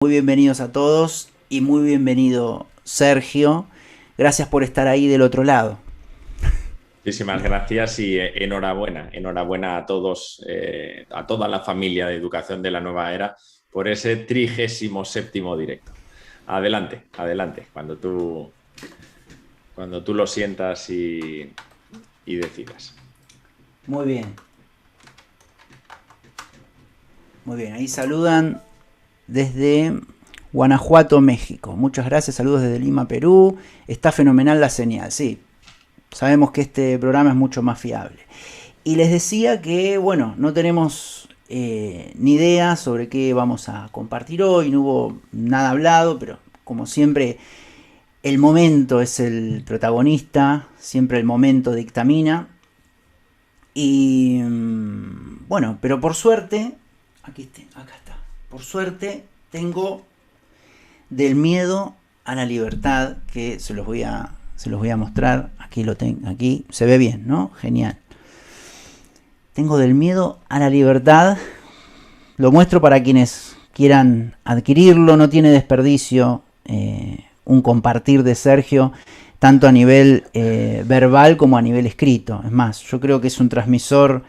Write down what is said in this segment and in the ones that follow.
Muy bienvenidos a todos y muy bienvenido Sergio. Gracias por estar ahí del otro lado. Muchísimas gracias y enhorabuena, enhorabuena a todos, a toda la familia de Educación de la Nueva Era por ese 37º directo. Adelante, adelante, cuando tú lo sientas y decidas. Muy bien, muy bien. Ahí saludan desde Guanajuato, México. Muchas gracias, saludos desde Lima, Perú. Está fenomenal la señal, sí. Sabemos que este programa es mucho más fiable. Y les decía que, bueno, no tenemos ni idea sobre qué vamos a compartir hoy, no hubo nada hablado, pero como siempre el momento es el protagonista, siempre el momento dictamina. Y bueno, pero por suerte, acá está, por suerte tengo del miedo a la libertad, que se los voy a mostrar. Aquí lo tengo, aquí se ve bien, ¿no? Genial. Tengo del miedo a la libertad. Lo muestro para quienes quieran adquirirlo. No tiene desperdicio un compartir de Sergio, tanto a nivel verbal como a nivel escrito. Es más, yo creo que es un transmisor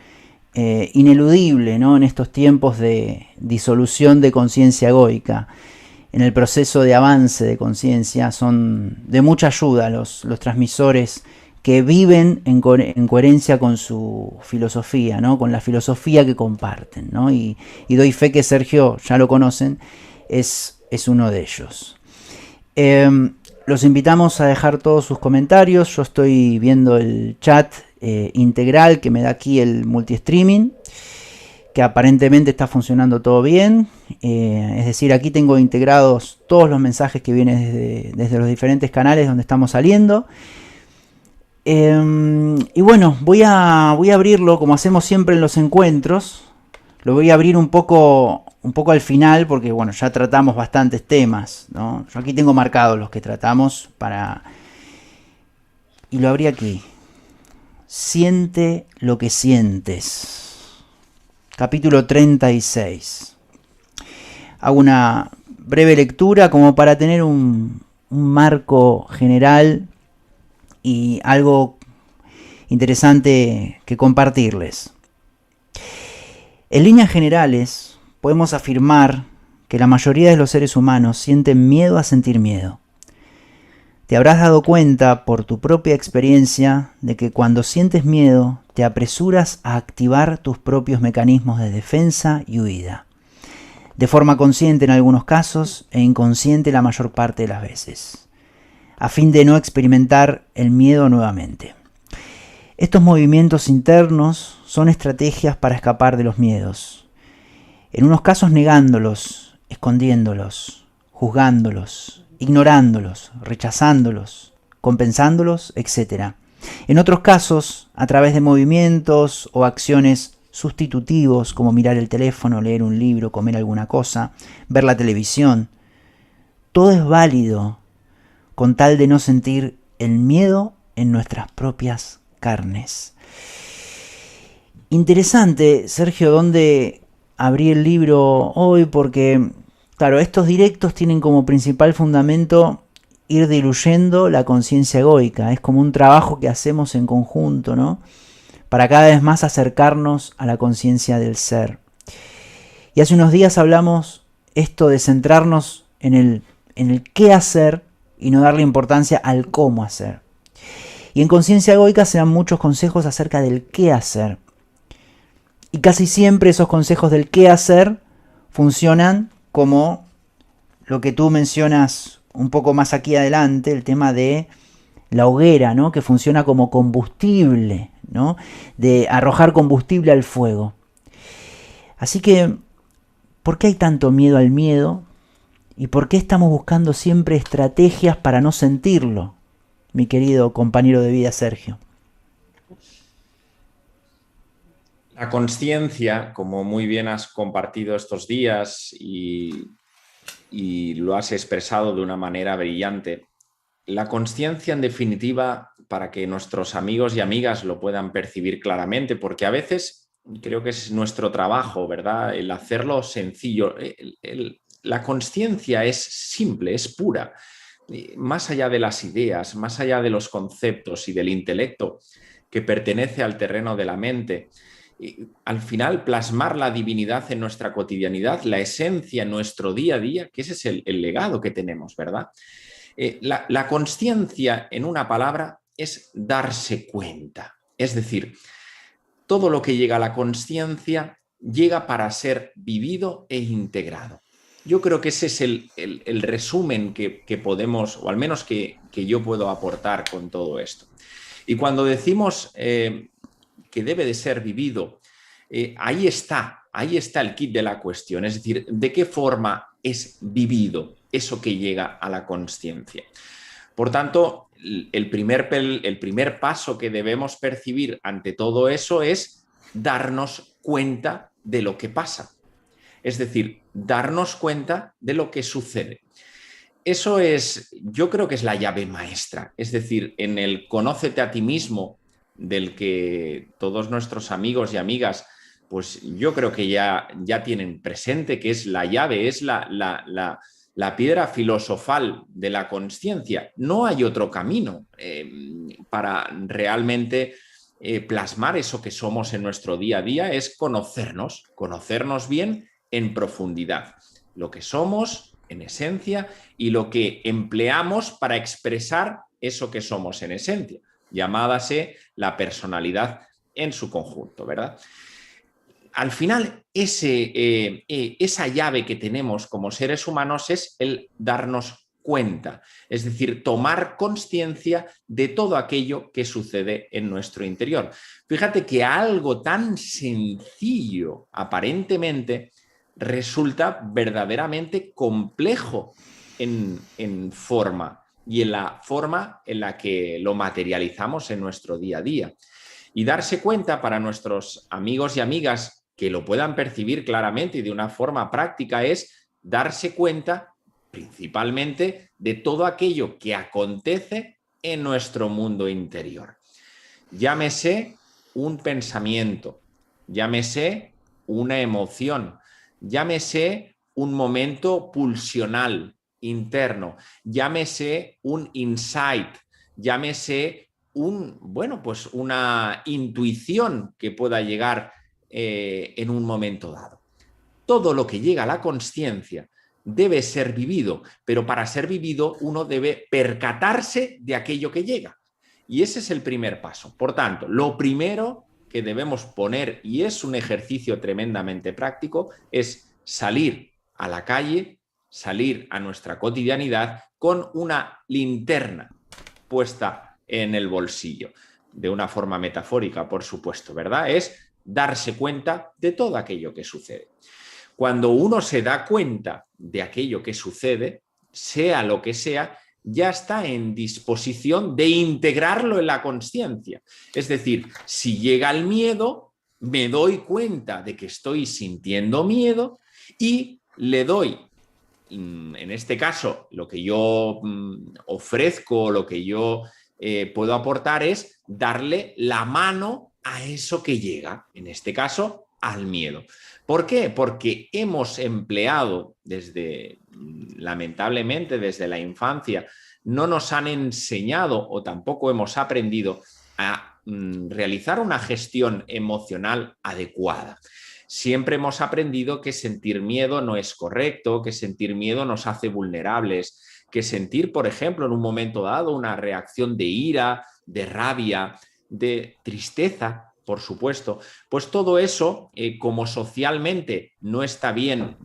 ineludible, ¿no? En estos tiempos de disolución de conciencia egoica. En el proceso de avance de conciencia son de mucha ayuda los transmisores que viven en coherencia con su filosofía, ¿no? Con la filosofía que comparten, ¿no? Y doy fe que Sergio, ya lo conocen, es uno de ellos. Los invitamos a dejar todos sus comentarios. Yo estoy viendo el chat integral que me da aquí el multi-streaming, que aparentemente está funcionando todo bien. Es decir, aquí tengo integrados todos los mensajes que vienen desde los diferentes canales donde estamos saliendo. Y bueno, voy a abrirlo como hacemos siempre en los encuentros. Lo voy a abrir un poco al final porque bueno, ya tratamos bastantes temas, ¿no? Yo aquí tengo marcados los que tratamos para... Y lo abrí aquí. Siente lo que sientes. Capítulo 36. Hago una breve lectura como para tener un marco general y algo interesante que compartirles. En líneas generales, podemos afirmar que la mayoría de los seres humanos sienten miedo a sentir miedo. Te habrás dado cuenta por tu propia experiencia de que cuando sientes miedo te apresuras a activar tus propios mecanismos de defensa y huida, de forma consciente en algunos casos e inconsciente la mayor parte de las veces, a fin de no experimentar el miedo nuevamente. Estos movimientos internos son estrategias para escapar de los miedos, en unos casos negándolos, escondiéndolos, juzgándolos, ignorándolos, rechazándolos, compensándolos, etc. En otros casos, a través de movimientos o acciones sustitutivos como mirar el teléfono, leer un libro, comer alguna cosa, ver la televisión. Todo es válido con tal de no sentir el miedo en nuestras propias carnes. Interesante, Sergio, dónde abrí el libro hoy, porque, claro, estos directos tienen como principal fundamento ir diluyendo la conciencia egoica. Es como un trabajo que hacemos en conjunto, ¿no? Para cada vez más acercarnos a la conciencia del ser. Y hace unos días hablamos esto de centrarnos en el qué hacer y no darle importancia al cómo hacer. Y en conciencia egoica se dan muchos consejos acerca del qué hacer. Y casi siempre esos consejos del qué hacer funcionan como lo que tú mencionas un poco más aquí adelante, el tema de la hoguera, ¿no? Que funciona como combustible, ¿no? De arrojar combustible al fuego. Así que, ¿por qué hay tanto miedo al miedo? ¿Y por qué estamos buscando siempre estrategias para no sentirlo, mi querido compañero de vida Sergio? La conciencia, como muy bien has compartido estos días y lo has expresado de una manera brillante, la conciencia, en definitiva, para que nuestros amigos y amigas lo puedan percibir claramente, porque a veces creo que es nuestro trabajo, ¿verdad? El hacerlo sencillo, la consciencia es simple, es pura. Más allá de las ideas, más allá de los conceptos y del intelecto que pertenece al terreno de la mente, al final plasmar la divinidad en nuestra cotidianidad, la esencia en nuestro día a día, que ese es el legado que tenemos, ¿verdad? La consciencia, en una palabra, es darse cuenta. Es decir, todo lo que llega a la consciencia llega para ser vivido e integrado. Yo creo que ese es el resumen que podemos, o al menos que yo puedo aportar con todo esto. Y cuando decimos que debe de ser vivido, ahí está el kit de la cuestión, es decir, ¿de qué forma es vivido eso que llega a la consciencia? Por tanto, el primer paso que debemos percibir ante todo eso es darnos cuenta de lo que pasa. Es decir, darnos cuenta de lo que sucede. Eso es, yo creo que es la llave maestra. Es decir, en el conócete a ti mismo, del que todos nuestros amigos y amigas, pues yo creo que ya tienen presente, que es la llave, es la piedra filosofal de la consciencia. No hay otro camino para realmente plasmar eso que somos en nuestro día a día, es conocernos bien en profundidad, lo que somos en esencia y lo que empleamos para expresar eso que somos en esencia, llamádase la personalidad en su conjunto, ¿verdad? Al final, esa llave que tenemos como seres humanos es el darnos cuenta, es decir, tomar conciencia de todo aquello que sucede en nuestro interior. Fíjate que algo tan sencillo, aparentemente, resulta verdaderamente complejo en forma y en la forma en la que lo materializamos en nuestro día a día. Y darse cuenta para nuestros amigos y amigas que lo puedan percibir claramente y de una forma práctica es darse cuenta principalmente de todo aquello que acontece en nuestro mundo interior. Llámese un pensamiento, llámese una emoción, llámese un momento pulsional interno, llámese un insight, llámese una intuición que pueda llegar en un momento dado. Todo lo que llega a la consciencia debe ser vivido, pero para ser vivido uno debe percatarse de aquello que llega. Y ese es el primer paso. Por tanto, lo primero que debemos poner, y es un ejercicio tremendamente práctico, es salir a la calle, salir a nuestra cotidianidad con una linterna puesta en el bolsillo. De una forma metafórica, por supuesto, ¿verdad? Es darse cuenta de todo aquello que sucede. Cuando uno se da cuenta de aquello que sucede, sea lo que sea, ya está en disposición de integrarlo en la consciencia. Es decir, si llega el miedo, me doy cuenta de que estoy sintiendo miedo y le doy, en este caso, lo que yo ofrezco, lo que yo puedo aportar es darle la mano a eso que llega, en este caso, al miedo. ¿Por qué? Porque hemos empleado lamentablemente, desde la infancia, no nos han enseñado o tampoco hemos aprendido a realizar una gestión emocional adecuada. Siempre hemos aprendido que sentir miedo no es correcto, que sentir miedo nos hace vulnerables, que sentir, por ejemplo, en un momento dado una reacción de ira, de rabia, de tristeza, por supuesto, pues todo eso, como socialmente no está bien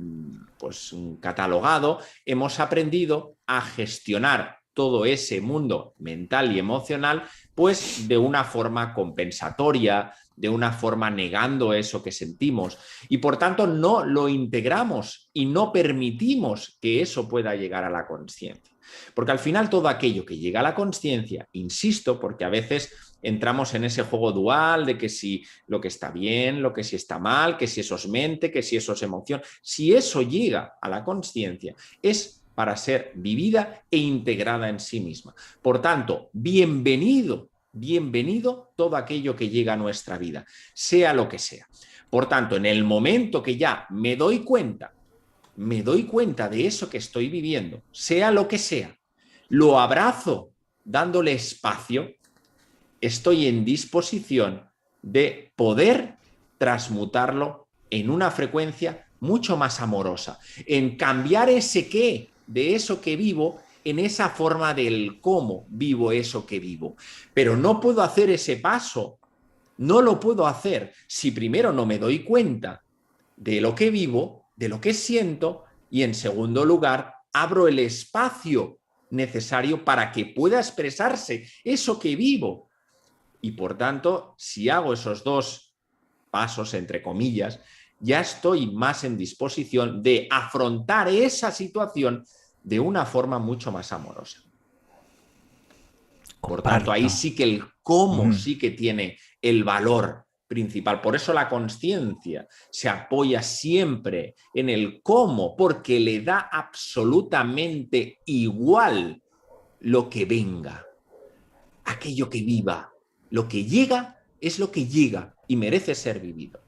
catalogado, hemos aprendido a gestionar todo ese mundo mental y emocional pues de una forma compensatoria, de una forma negando eso que sentimos y por tanto no lo integramos y no permitimos que eso pueda llegar a la consciencia. Porque al final todo aquello que llega a la consciencia, insisto, porque a veces entramos en ese juego dual de que si lo que está bien, lo que si está mal, que si eso es mente, que si eso es emoción. Si eso llega a la consciencia, es para ser vivida e integrada en sí misma. Por tanto, bienvenido todo aquello que llega a nuestra vida, sea lo que sea. Por tanto, en el momento que ya me doy cuenta me doy cuenta de eso que estoy viviendo, sea lo que sea, lo abrazo dándole espacio, estoy en disposición de poder transmutarlo en una frecuencia mucho más amorosa, en cambiar ese qué de eso que vivo en esa forma del cómo vivo eso que vivo. Pero no puedo hacer ese paso, no lo puedo hacer si primero no me doy cuenta de lo que vivo, de lo que siento, y en segundo lugar, abro el espacio necesario para que pueda expresarse eso que vivo. Y por tanto, si hago esos dos pasos, entre comillas, ya estoy más en disposición de afrontar esa situación de una forma mucho más amorosa. Por tanto, ahí sí que el cómo sí que tiene el valor principal. Por eso la consciencia se apoya siempre en el cómo, porque le da absolutamente igual lo que venga, aquello que viva. Lo que llega es lo que llega y merece ser vivido.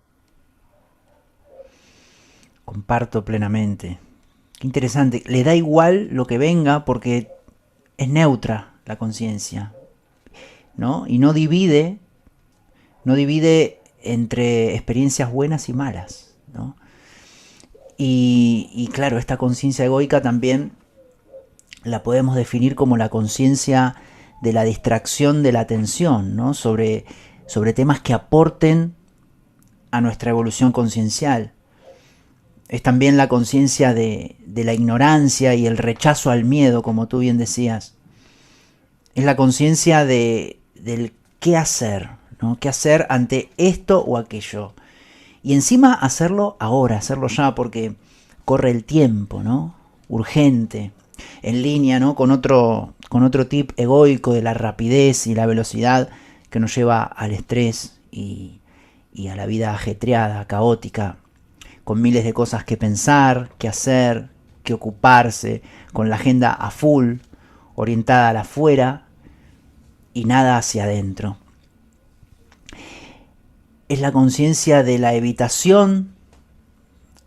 Comparto plenamente. Qué interesante. Le da igual lo que venga porque es neutra la conciencia, ¿no? Y no divide entre experiencias buenas y malas, ¿no? Y claro, esta conciencia egoica también la podemos definir como la conciencia de la distracción de la atención, ¿no? sobre temas que aporten a nuestra evolución conciencial. Es también la conciencia de la ignorancia y el rechazo al miedo, como tú bien decías. Es la conciencia del qué hacer, ¿no? ¿Qué hacer ante esto o aquello? Y encima hacerlo ahora, hacerlo ya, porque corre el tiempo, ¿no? Urgente. En línea, ¿no? Con otro tip egoico de la rapidez y la velocidad que nos lleva al estrés y a la vida ajetreada, caótica, con miles de cosas que pensar, que hacer, que ocuparse, con la agenda a full, orientada al afuera y nada hacia adentro. Es la conciencia de la evitación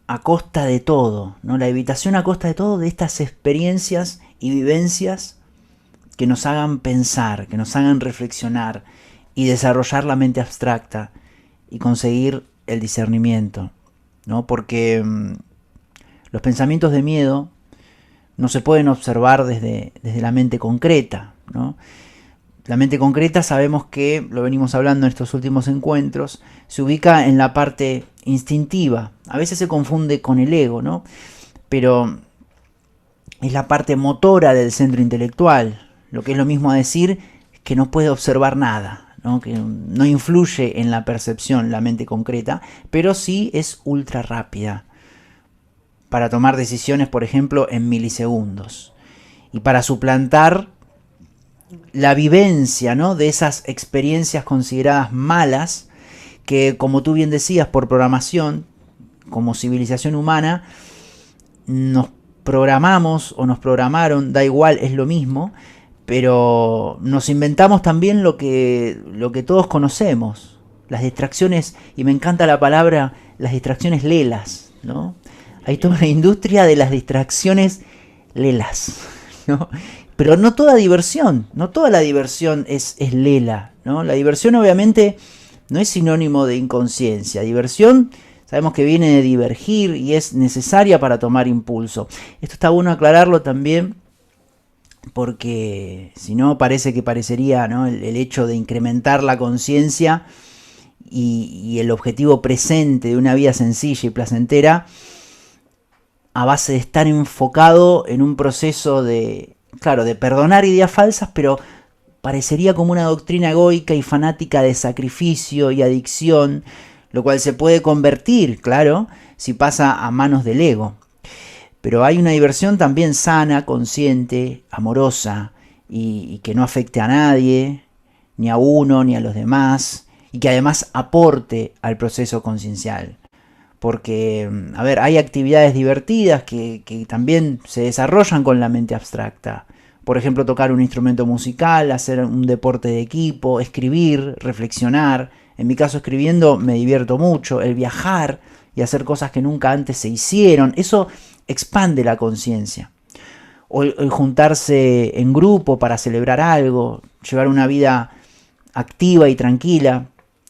a costa de todo, ¿no? La evitación a costa de todo de estas experiencias y vivencias que nos hagan pensar, que nos hagan reflexionar y desarrollar la mente abstracta y conseguir el discernimiento, ¿no? Porque los pensamientos de miedo no se pueden observar desde la mente concreta, ¿no? La mente concreta, sabemos que, lo venimos hablando en estos últimos encuentros, se ubica en la parte instintiva. A veces se confunde con el ego, ¿no? Pero es la parte motora del centro intelectual, lo que es lo mismo a decir que no puede observar nada, ¿no? Que no influye en la percepción la mente concreta, pero sí es ultra rápida para tomar decisiones, por ejemplo, en milisegundos. Y para suplantar la vivencia, ¿no? De esas experiencias consideradas malas, que como tú bien decías, por programación, como civilización humana, nos programamos o nos programaron, da igual, es lo mismo, pero nos inventamos también lo que todos conocemos, las distracciones, y me encanta la palabra, las distracciones lelas, ¿no? Hay toda una industria de las distracciones lelas, ¿no? Pero no toda diversión, no toda la diversión es lela, ¿no? La diversión obviamente no es sinónimo de inconsciencia. Diversión sabemos que viene de divergir y es necesaria para tomar impulso. Esto está bueno aclararlo también porque si no parecería, ¿no? el hecho de incrementar la conciencia y el objetivo presente de una vida sencilla y placentera a base de estar enfocado en un proceso de perdonar ideas falsas, pero parecería como una doctrina egoica y fanática de sacrificio y adicción, lo cual se puede convertir, claro, si pasa a manos del ego. Pero hay una diversión también sana, consciente, amorosa, y que no afecte a nadie, ni a uno, ni a los demás, y que además aporte al proceso conciencial. Porque, hay actividades divertidas que también se desarrollan con la mente abstracta. Por ejemplo, tocar un instrumento musical, hacer un deporte de equipo, escribir, reflexionar. En mi caso, escribiendo me divierto mucho. El viajar y hacer cosas que nunca antes se hicieron. Eso expande la conciencia. O el juntarse en grupo para celebrar algo, llevar una vida activa y tranquila.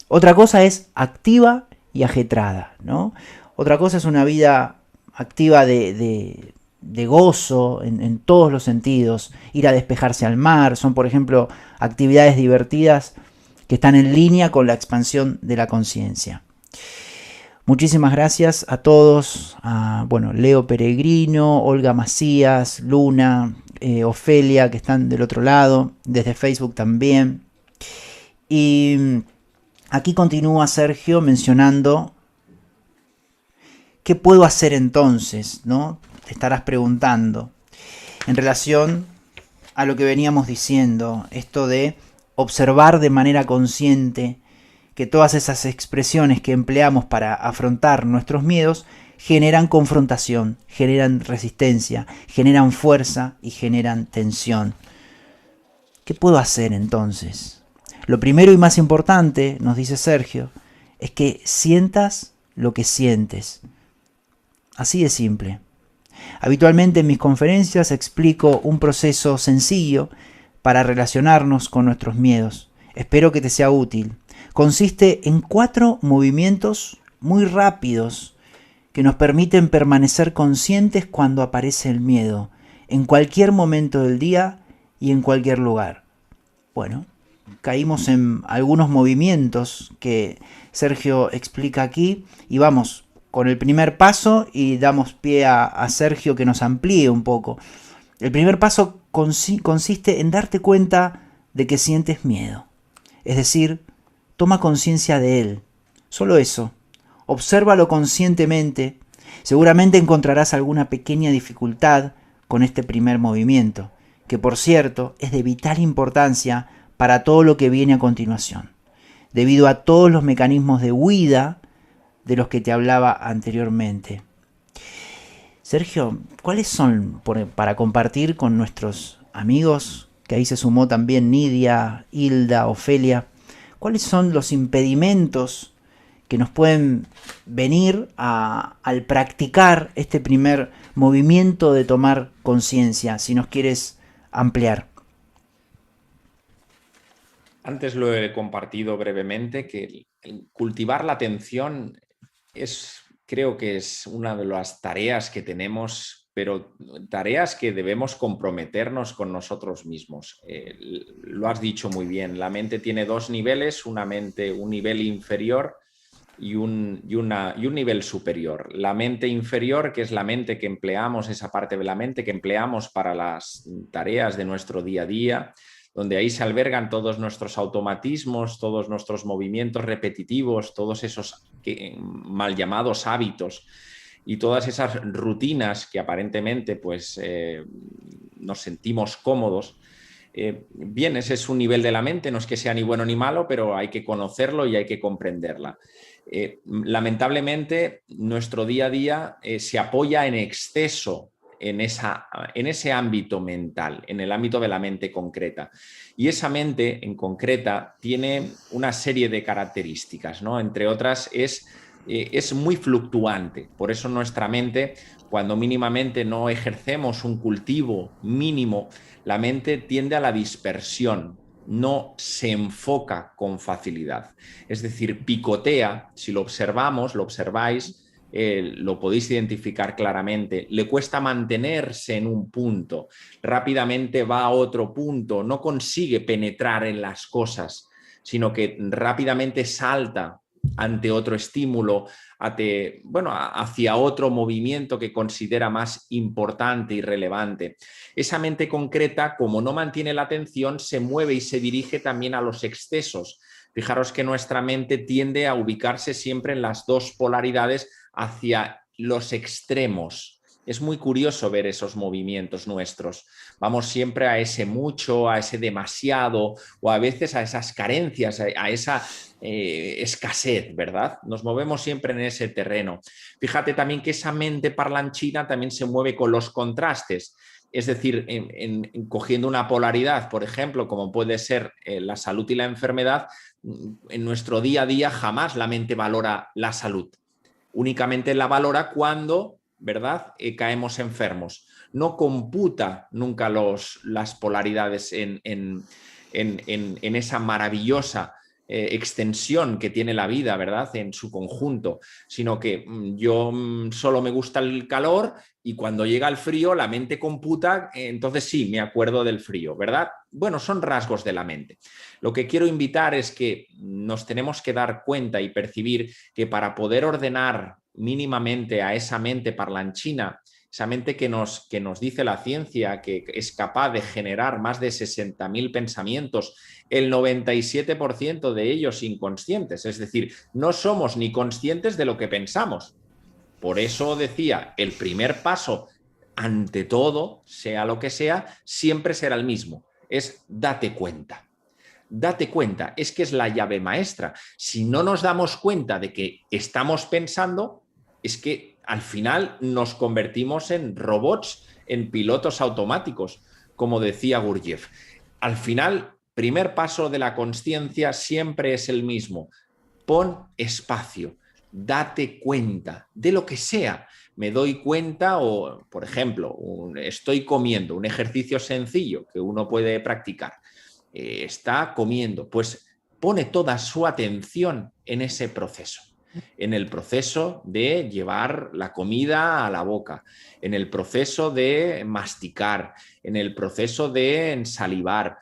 Otra cosa es activa y ajetrada, ¿no? Otra cosa es una vida activa de gozo en todos los sentidos. Ir a despejarse al mar, son por ejemplo actividades divertidas que están en línea con la expansión de la conciencia. Muchísimas gracias a todos, a Leo Peregrino, Olga Macías, Luna, Ofelia, que están del otro lado, desde Facebook también. Y aquí continúa Sergio mencionando ¿qué puedo hacer entonces? ¿No? Te estarás preguntando en relación a lo que veníamos diciendo, esto de observar de manera consciente que todas esas expresiones que empleamos para afrontar nuestros miedos generan confrontación, generan resistencia, generan fuerza y generan tensión. ¿Qué puedo hacer entonces? Lo primero y más importante, nos dice Sergio, es que sientas lo que sientes. Así de simple. Habitualmente en mis conferencias explico un proceso sencillo para relacionarnos con nuestros miedos. Espero que te sea útil. Consiste en 4 movimientos muy rápidos que nos permiten permanecer conscientes cuando aparece el miedo, en cualquier momento del día y en cualquier lugar. Bueno, caímos en algunos movimientos que Sergio explica aquí y vamos con el primer paso y damos pie a Sergio que nos amplíe un poco. El primer paso consiste en darte cuenta de que sientes miedo. Es decir, toma conciencia de él. Solo eso. Obsérvalo conscientemente. Seguramente encontrarás alguna pequeña dificultad con este primer movimiento, que por cierto es de vital importancia para todo lo que viene a continuación, debido a todos los mecanismos de huida de los que te hablaba anteriormente. Sergio, ¿cuáles son, para compartir con nuestros amigos, que ahí se sumó también Nidia, Hilda, Ofelia, cuáles son los impedimentos que nos pueden venir al practicar este primer movimiento de tomar conciencia, si nos quieres ampliar? Antes lo he compartido brevemente, que el cultivar la atención creo que es una de las tareas que tenemos, pero tareas que debemos comprometernos con nosotros mismos. Lo has dicho muy bien, la mente tiene 2 niveles, un nivel inferior y un nivel superior. La mente inferior, que es la mente que empleamos, esa parte de la mente que empleamos para las tareas de nuestro día a día, donde ahí se albergan todos nuestros automatismos, todos nuestros movimientos repetitivos, todos esos mal llamados hábitos y todas esas rutinas que aparentemente nos sentimos cómodos. Bien, ese es un nivel de la mente, no es que sea ni bueno ni malo, pero hay que conocerlo y hay que comprenderla. Lamentablemente, nuestro día a día se apoya en exceso en ese ámbito mental, en el ámbito de la mente concreta. Y esa mente en concreta tiene una serie de características, ¿no? Entre otras, es muy fluctuante. Por eso nuestra mente, cuando mínimamente no ejercemos un cultivo mínimo, la mente tiende a la dispersión, no se enfoca con facilidad. Es decir, picotea, si lo observamos, lo observáis, lo podéis identificar claramente, le cuesta mantenerse en un punto, rápidamente va a otro punto, no consigue penetrar en las cosas, sino que rápidamente salta ante otro estímulo, hacia otro movimiento que considera más importante y relevante. Esa mente concreta, como no mantiene la atención, se mueve y se dirige también a los excesos. Fijaros que nuestra mente tiende a ubicarse siempre en las 2 polaridades hacia los extremos. Es muy curioso ver esos movimientos nuestros. Vamos siempre a ese mucho, a ese demasiado o a veces a esas carencias, a esa escasez, ¿verdad? Nos movemos siempre en ese terreno. Fíjate también que esa mente parlanchina también se mueve con los contrastes. Es decir, cogiendo una polaridad, por ejemplo, como puede ser la salud y la enfermedad, en nuestro día a día jamás la mente valora la salud. Únicamente la valora cuando ¿verdad? Caemos enfermos. No computa nunca las polaridades en esa maravillosa extensión que tiene la vida, ¿verdad? En su conjunto, sino que yo solo me gusta el calor y cuando llega el frío la mente computa, entonces sí, me acuerdo del frío, ¿verdad? Bueno, son rasgos de la mente. Lo que quiero invitar es que nos tenemos que dar cuenta y percibir que para poder ordenar mínimamente a esa mente parlanchina, esa mente que nos dice la ciencia que es capaz de generar más de 60.000 pensamientos, el 97% de ellos inconscientes, es decir, no somos ni conscientes de lo que pensamos. Por eso decía, el primer paso, ante todo, sea lo que sea, siempre será el mismo, es date cuenta. Date cuenta, es que es la llave maestra. Si no nos damos cuenta de que estamos pensando, es que al final nos convertimos en robots, en pilotos automáticos, como decía Gurdjieff. Al final, primer paso de la consciencia siempre es el mismo. Pon espacio, date cuenta de lo que sea. Me doy cuenta o, por ejemplo, estoy comiendo, un ejercicio sencillo que uno puede practicar. Está comiendo, pues pone toda su atención en ese proceso, en el proceso de llevar la comida a la boca, en el proceso de masticar, en el proceso de ensalivar.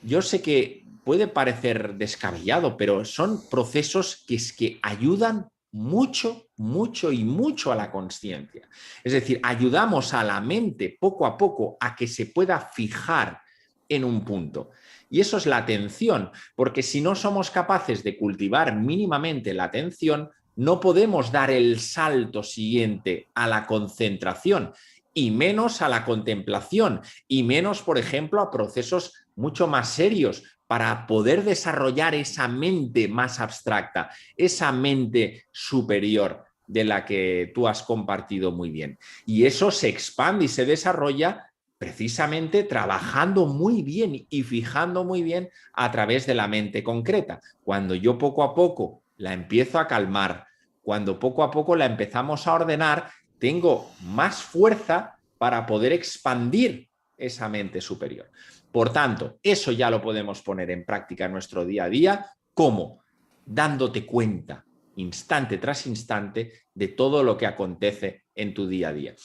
Yo sé que puede parecer descabellado, pero son procesos que ayudan mucho, mucho y mucho a la consciencia. Es decir, ayudamos a la mente poco a poco a que se pueda fijar en un punto. Y eso es la atención, porque si no somos capaces de cultivar mínimamente la atención, no podemos dar el salto siguiente a la concentración, y menos a la contemplación, y menos, por ejemplo, a procesos mucho más serios para poder desarrollar esa mente más abstracta, esa mente superior de la que tú has compartido muy bien. Y eso se expande y se desarrolla precisamente trabajando muy bien y fijando muy bien a través de la mente concreta. Cuando yo poco a poco la empiezo a calmar, cuando poco a poco la empezamos a ordenar, tengo más fuerza para poder expandir esa mente superior. Por tanto, eso ya lo podemos poner en práctica en nuestro día a día. ¿Cómo? Dándote cuenta, instante tras instante, de todo lo que acontece en tu día a día.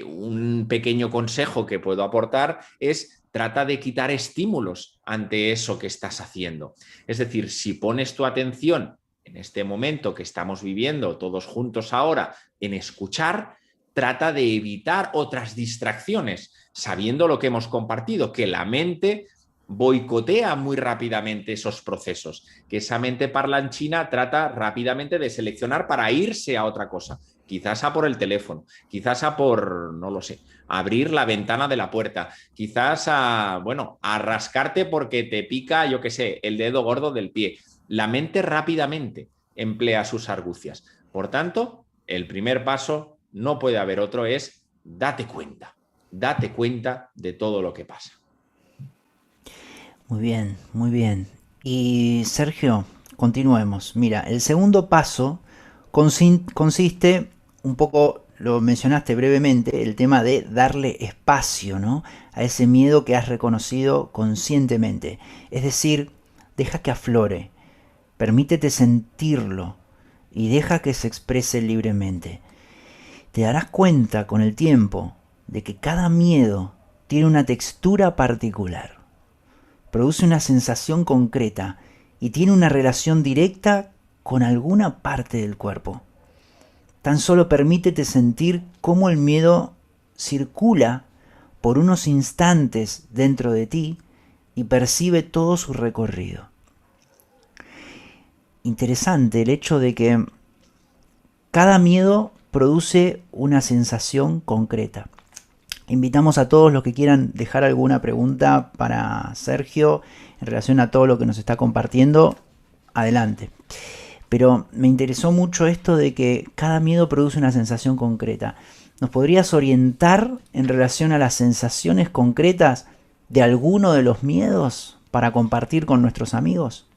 Un pequeño consejo que puedo aportar es: trata de quitar estímulos ante eso que estás haciendo. Es decir, si pones tu atención en este momento que estamos viviendo todos juntos ahora en escuchar, trata de evitar otras distracciones, sabiendo lo que hemos compartido, que la mente boicotea muy rápidamente esos procesos, que esa mente parlanchina trata rápidamente de seleccionar para irse a otra cosa, quizás a por el teléfono, quizás a por, no lo sé, abrir la ventana de la puerta, quizás a rascarte porque te pica, yo qué sé, el dedo gordo del pie. La mente rápidamente emplea sus argucias. Por tanto, el primer paso, no puede haber otro, es date cuenta de todo lo que pasa. Muy bien, muy bien. Y Sergio, continuemos. Mira, el segundo paso consiste, un poco lo mencionaste brevemente, el tema de darle espacio, ¿no?, a ese miedo que has reconocido conscientemente. Es decir, deja que aflore, permítete sentirlo y deja que se exprese libremente. Te darás cuenta con el tiempo de que cada miedo tiene una textura particular, produce una sensación concreta y tiene una relación directa con alguna parte del cuerpo. Tan solo permítete sentir cómo el miedo circula por unos instantes dentro de ti y percibe todo su recorrido. Interesante el hecho de que cada miedo produce una sensación concreta. Invitamos a todos los que quieran dejar alguna pregunta para Sergio en relación a todo lo que nos está compartiendo. Adelante. Pero me interesó mucho esto de que cada miedo produce una sensación concreta. ¿Nos podrías orientar en relación a las sensaciones concretas de alguno de los miedos para compartir con nuestros amigos?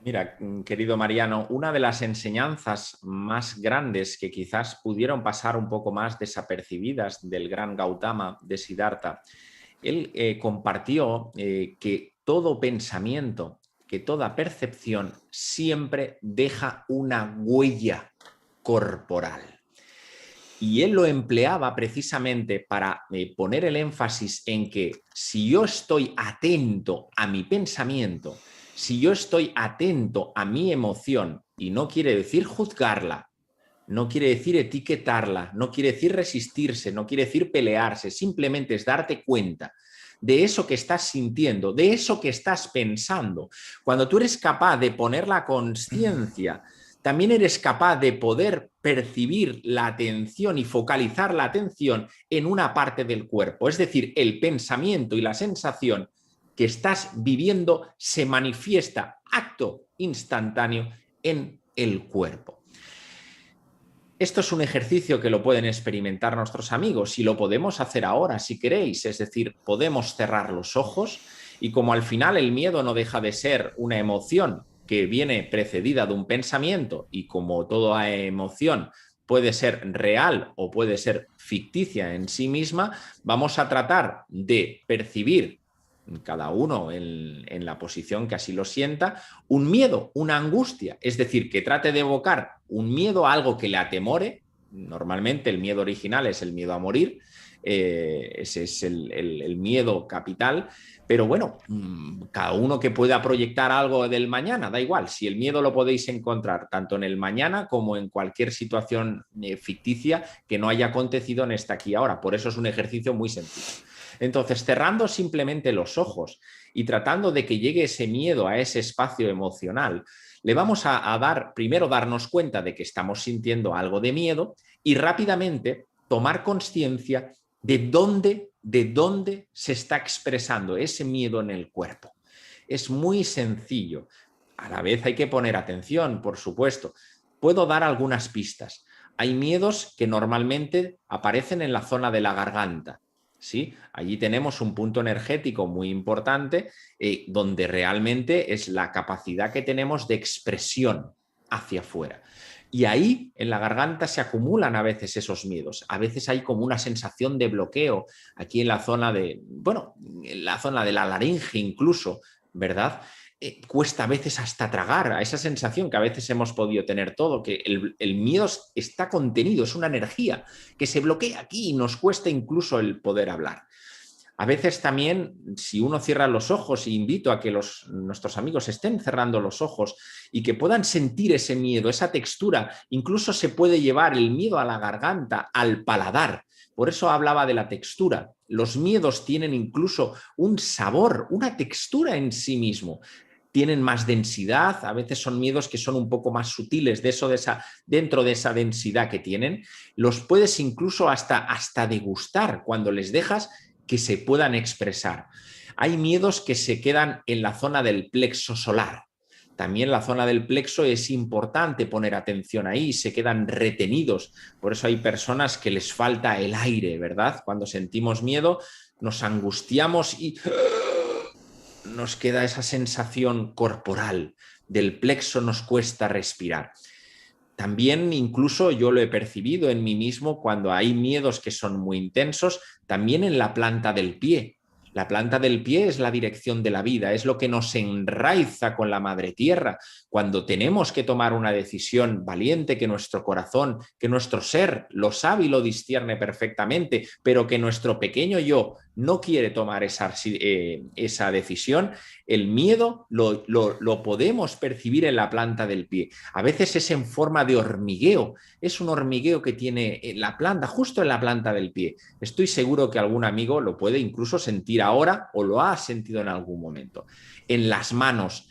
Mira, querido Mariano, una de las enseñanzas más grandes que quizás pudieron pasar un poco más desapercibidas del gran Gautama de Siddhartha, él compartió que todo pensamiento, que toda percepción siempre deja una huella corporal. Y él lo empleaba precisamente para poner el énfasis en que si yo estoy atento a mi pensamiento, si yo estoy atento a mi emoción, y no quiere decir juzgarla, no quiere decir etiquetarla, no quiere decir resistirse, no quiere decir pelearse, simplemente es darte cuenta de eso que estás sintiendo, de eso que estás pensando. Cuando tú eres capaz de poner la conciencia, también eres capaz de poder percibir la atención y focalizar la atención en una parte del cuerpo. Es decir, el pensamiento y la sensación que estás viviendo se manifiesta acto instantáneo en el cuerpo. Esto es un ejercicio que lo pueden experimentar nuestros amigos y lo podemos hacer ahora si queréis, es decir, podemos cerrar los ojos y como al final el miedo no deja de ser una emoción que viene precedida de un pensamiento y como toda emoción puede ser real o puede ser ficticia en sí misma, vamos a tratar de percibir cada uno en la posición que así lo sienta, un miedo, una angustia, es decir, que trate de evocar un miedo a algo que le atemore. Normalmente el miedo original es el miedo a morir, ese es el miedo capital, pero bueno, cada uno que pueda proyectar algo del mañana, da igual, si el miedo lo podéis encontrar tanto en el mañana como en cualquier situación ficticia que no haya acontecido en esta aquí ahora, por eso es un ejercicio muy sencillo. Entonces, cerrando simplemente los ojos y tratando de que llegue ese miedo a ese espacio emocional, le vamos a dar, primero darnos cuenta de que estamos sintiendo algo de miedo y rápidamente tomar conciencia de dónde se está expresando ese miedo en el cuerpo. Es muy sencillo. A la vez hay que poner atención, por supuesto. Puedo dar algunas pistas. Hay miedos que normalmente aparecen en la zona de la garganta. ¿Sí? Allí tenemos un punto energético muy importante donde realmente es la capacidad que tenemos de expresión hacia afuera. Y ahí en la garganta se acumulan a veces esos miedos. A veces hay como una sensación de bloqueo aquí en la zona de, bueno, en la zona de la laringe incluso, ¿verdad? Cuesta a veces hasta tragar, a esa sensación que a veces hemos podido tener todo, que el miedo está contenido, es una energía que se bloquea aquí y nos cuesta incluso el poder hablar. A veces también, si uno cierra los ojos, y invito a que nuestros amigos estén cerrando los ojos y que puedan sentir ese miedo, esa textura, incluso se puede llevar el miedo a la garganta, al paladar. Por eso hablaba de la textura. Los miedos tienen incluso un sabor, una textura en sí mismo. Tienen más densidad, a veces son miedos que son un poco más sutiles dentro de esa densidad que tienen. Los puedes incluso hasta degustar cuando les dejas que se puedan expresar. Hay miedos que se quedan en la zona del plexo solar. También la zona del plexo es importante poner atención ahí, se quedan retenidos. Por eso hay personas que les falta el aire, ¿verdad? Cuando sentimos miedo, nos angustiamos y nos queda esa sensación corporal. Del plexo nos cuesta respirar. También incluso yo lo he percibido en mí mismo cuando hay miedos que son muy intensos, también en la planta del pie. La planta del pie es la dirección de la vida, es lo que nos enraiza con la madre tierra. Cuando tenemos que tomar una decisión valiente, que nuestro corazón, que nuestro ser lo sabe y lo discierne perfectamente, pero que nuestro pequeño yo no quiere tomar esa decisión, el miedo lo podemos percibir en la planta del pie. A veces es en forma de hormigueo, es un hormigueo que tiene en la planta, justo en la planta del pie. Estoy seguro que algún amigo lo puede incluso sentir ahora o lo ha sentido en algún momento. En las manos,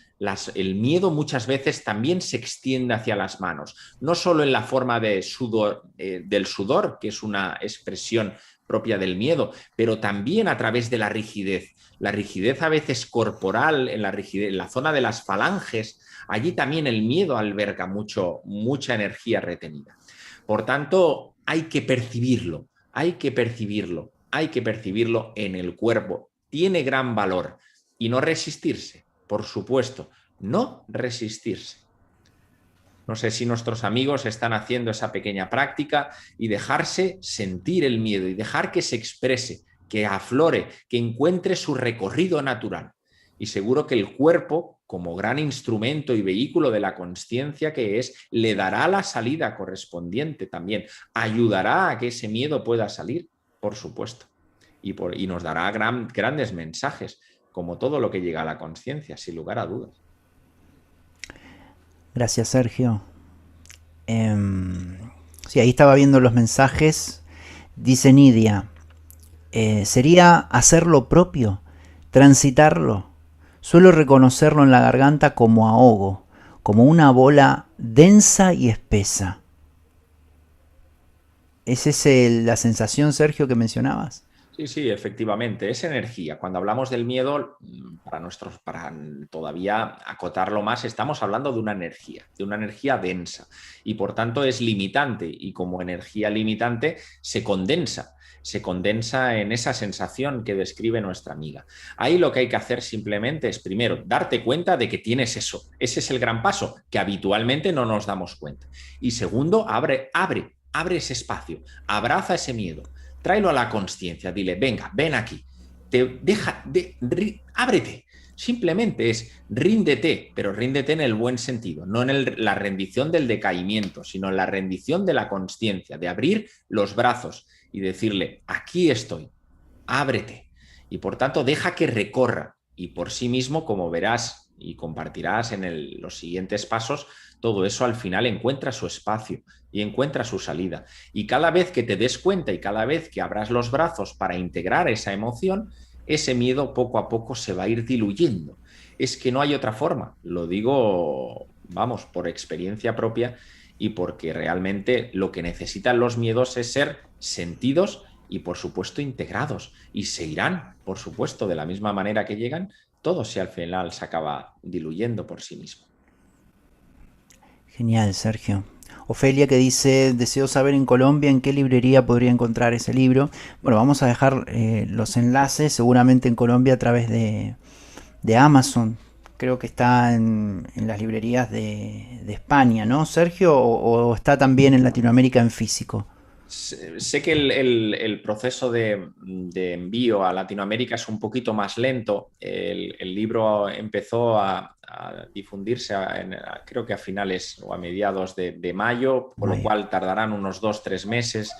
el miedo muchas veces también se extiende hacia las manos, no solo en la forma de sudor, del sudor, que es una expresión propia del miedo, pero también a través de la rigidez. La rigidez a veces corporal, en la zona de las falanges, allí también el miedo alberga mucha energía retenida. Por tanto, hay que percibirlo, hay que percibirlo, hay que percibirlo en el cuerpo. Tiene gran valor y no resistirse, por supuesto. no resistirse. No sé si nuestros amigos están haciendo esa pequeña práctica y dejarse sentir el miedo y dejar que se exprese, que aflore, que encuentre su recorrido natural. Y seguro que el cuerpo, como gran instrumento y vehículo de la consciencia que es, le dará la salida correspondiente también. Ayudará a que ese miedo pueda salir, por supuesto. Y nos dará grandes mensajes, como todo lo que llega a la consciencia, sin lugar a dudas. Gracias, Sergio. Sí, ahí estaba viendo los mensajes. Dice Nidia, sería hacer lo propio, transitarlo. Suelo reconocerlo en la garganta como ahogo, como una bola densa y espesa. ¿Es esa la sensación, Sergio, que mencionabas? Sí, sí, efectivamente, es energía. Cuando hablamos del miedo, para todavía acotarlo más, estamos hablando de una energía densa y por tanto es limitante y como energía limitante se condensa en esa sensación que describe nuestra amiga. Ahí lo que hay que hacer simplemente es, primero, darte cuenta de que tienes eso. Ese es el gran paso, que habitualmente no nos damos cuenta. Y segundo, abre ese espacio, abraza ese miedo. Tráelo a la consciencia, dile, venga, ven aquí, ábrete. Simplemente es ríndete, pero ríndete en el buen sentido, no en la rendición del decaimiento, sino en la rendición de la consciencia, de abrir los brazos y decirle, aquí estoy, ábrete. Y por tanto, deja que recorra y por sí mismo, como verás y compartirás en los siguientes pasos, todo eso al final encuentra su espacio y encuentra su salida. Y cada vez que te des cuenta y cada vez que abras los brazos para integrar esa emoción, ese miedo poco a poco se va a ir diluyendo. Es que no hay otra forma, lo digo, vamos, por experiencia propia y porque realmente lo que necesitan los miedos es ser sentidos y por supuesto integrados y se irán, por supuesto, de la misma manera que llegan, todo si al final se acaba diluyendo por sí mismo. Genial, Sergio. Ofelia que dice, deseo saber en Colombia en qué librería podría encontrar ese libro. Bueno, vamos a dejar los enlaces seguramente en Colombia a través de Amazon. Creo que está en las librerías de España, ¿no, Sergio? O está también en Latinoamérica en físico. Sé que el proceso de envío a Latinoamérica es un poquito más lento. El libro empezó a difundirse creo que a finales o a mediados de mayo, con lo cual tardarán unos 2-3 meses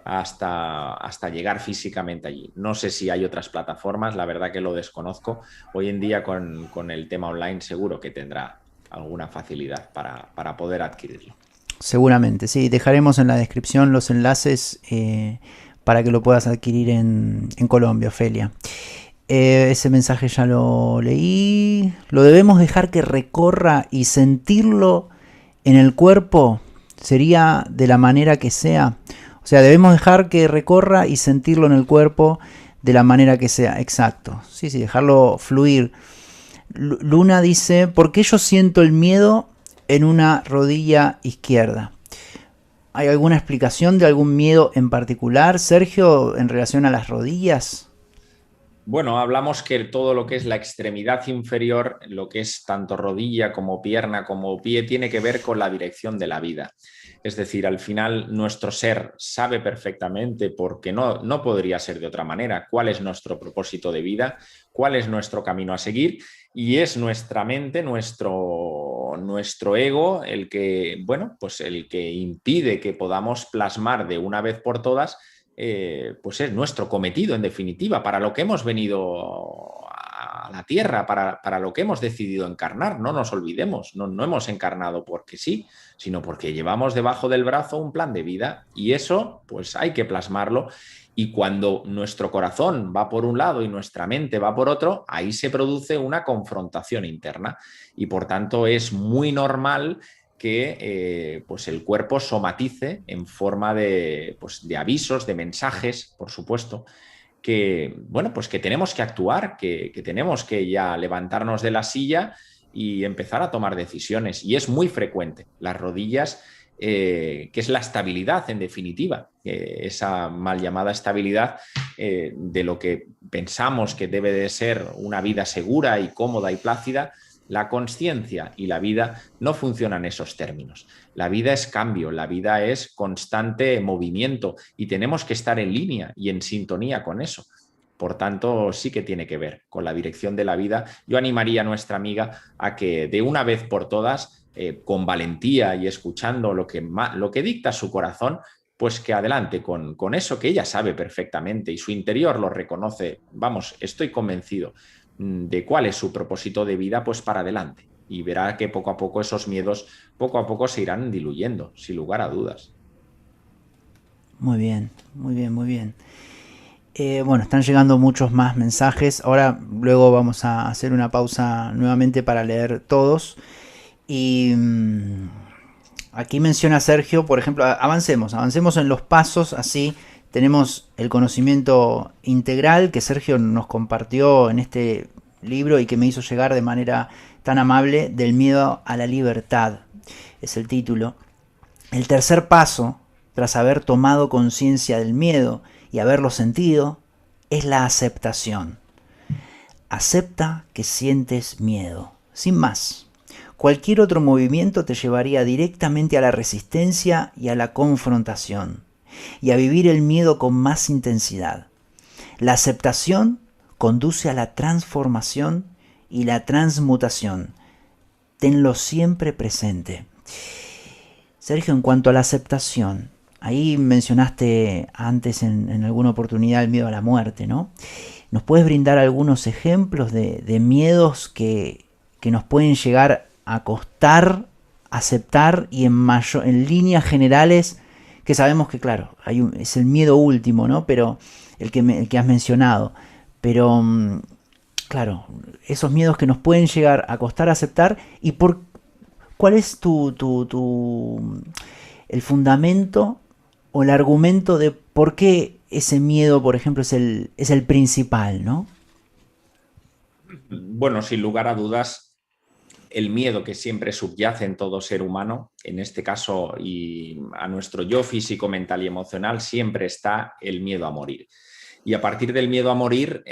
hasta llegar físicamente allí. No sé si hay otras plataformas, la verdad que lo desconozco. Hoy en día con el tema online seguro que tendrá alguna facilidad para poder adquirirlo. Seguramente, sí. Dejaremos en la descripción los enlaces para que lo puedas adquirir en Colombia, Ofelia. Ese mensaje ya lo leí. Lo debemos dejar que recorra y sentirlo en el cuerpo. Sería de la manera que sea. O sea, debemos dejar que recorra y sentirlo en el cuerpo de la manera que sea. Exacto. Sí, sí, dejarlo fluir. Luna dice, ¿por qué yo siento el miedo en una rodilla izquierda? ¿Hay alguna explicación de algún miedo en particular, Sergio, en relación a las rodillas? Bueno, hablamos que todo lo que es la extremidad inferior, lo que es tanto rodilla como pierna como pie, tiene que ver con la dirección de la vida. Es decir, al final nuestro ser sabe perfectamente, porque no podría ser de otra manera, cuál es nuestro propósito de vida, cuál es nuestro camino a seguir, y es nuestra mente, nuestro ego, el que, bueno, pues el que impide que podamos plasmar de una vez por todas pues es nuestro cometido, en definitiva, para lo que hemos venido a la Tierra, para lo que hemos decidido encarnar. No nos olvidemos, no hemos encarnado porque sí, sino porque llevamos debajo del brazo un plan de vida y eso pues hay que plasmarlo. Y cuando nuestro corazón va por un lado y nuestra mente va por otro, ahí se produce una confrontación interna y por tanto es muy normal que pues el cuerpo somatice en forma pues de avisos, de mensajes, por supuesto, que, bueno, pues que tenemos que actuar, que tenemos que ya levantarnos de la silla y empezar a tomar decisiones. Y es muy frecuente. Las rodillas, que es la estabilidad, en definitiva, esa mal llamada estabilidad de lo que pensamos que debe de ser una vida segura y cómoda y plácida, La consciencia y la vida no funcionan en esos términos. La vida es cambio, la vida es constante movimiento y tenemos que estar en línea y en sintonía con eso. Por tanto, sí que tiene que ver con la dirección de la vida. Yo animaría a nuestra amiga a que de una vez por todas, con valentía y escuchando lo que dicta su corazón, pues que adelante con eso que ella sabe perfectamente y su interior lo reconoce. Vamos, estoy convencido de cuál es su propósito de vida, pues para adelante. Y verá que poco a poco esos miedos, poco a poco se irán diluyendo, sin lugar a dudas. Muy bien, muy bien, muy bien. Bueno, están llegando muchos más mensajes. Ahora, luego vamos a hacer una pausa nuevamente para leer todos. Y aquí menciona Sergio, por ejemplo, avancemos en los pasos, así tenemos el conocimiento integral que Sergio nos compartió en este libro y que me hizo llegar de manera tan amable, del miedo a la libertad, es el título. El tercer paso, tras haber tomado conciencia del miedo y haberlo sentido, es la aceptación. Acepta que sientes miedo, sin más. Cualquier otro movimiento te llevaría directamente a la resistencia y a la confrontación, y a vivir el miedo con más intensidad. La aceptación conduce a la transformación y la transmutación. Tenlo siempre presente. Sergio, en cuanto a la aceptación, ahí mencionaste antes en alguna oportunidad el miedo a la muerte, ¿no? ¿Nos puedes brindar algunos ejemplos de miedos que nos pueden llegar a costar aceptar y en líneas generales, que sabemos que, claro, es el miedo último, ¿no? Pero el que has mencionado. Pero, claro, esos miedos que nos pueden llegar a costar aceptar y ¿cuál es el fundamento o el argumento de por qué ese miedo, por ejemplo, es el principal, ¿no? Bueno, sin lugar a dudas, el miedo que siempre subyace en todo ser humano, en este caso y a nuestro yo físico, mental y emocional, siempre está el miedo a morir. Y a partir del miedo a morir,